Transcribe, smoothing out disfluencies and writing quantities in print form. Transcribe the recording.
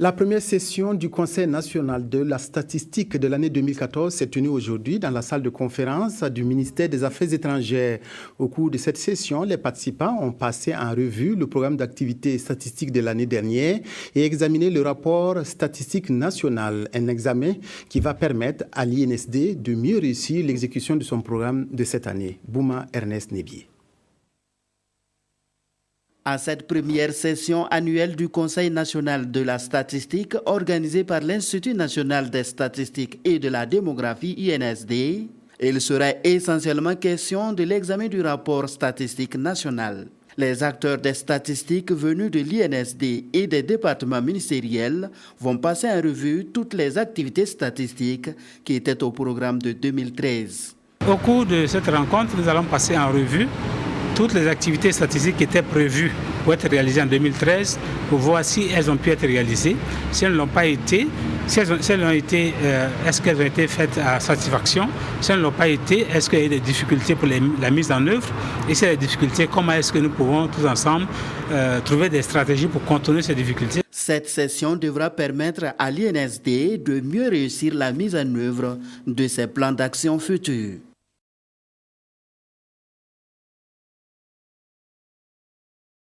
La première session du Conseil national de la statistique de l'année 2014 s'est tenue aujourd'hui dans la salle de conférence du ministère des Affaires étrangères. Au cours de cette session, les participants ont passé en revue le programme d'activité statistique de l'année dernière et examiné le rapport statistique national, un examen qui va permettre à l'INSD de mieux réussir l'exécution de son programme de cette année. Bouma Ernest Nebier. À cette première session annuelle du Conseil national de la statistique organisée par l'Institut national des statistiques et de la démographie INSD, il serait essentiellement question de l'examen du rapport statistique national. Les acteurs des statistiques venus de l'INSD et des départements ministériels vont passer en revue toutes les activités statistiques qui étaient au programme de 2013. Au cours de cette rencontre, nous allons passer en revue toutes les activités statistiques qui étaient prévues pour être réalisées en 2013, pour voir si elles ont pu être réalisées. Si elles ne l'ont pas été, est-ce qu'elles ont été faites à satisfaction? Si elles ne l'ont pas été, est-ce qu'il y a eu des difficultés pour la mise en œuvre? Et si il y a des difficultés, comment est-ce que nous pouvons tous ensemble trouver des stratégies pour contourner ces difficultés? Cette session devra permettre à l'INSD de mieux réussir la mise en œuvre de ses plans d'action futurs.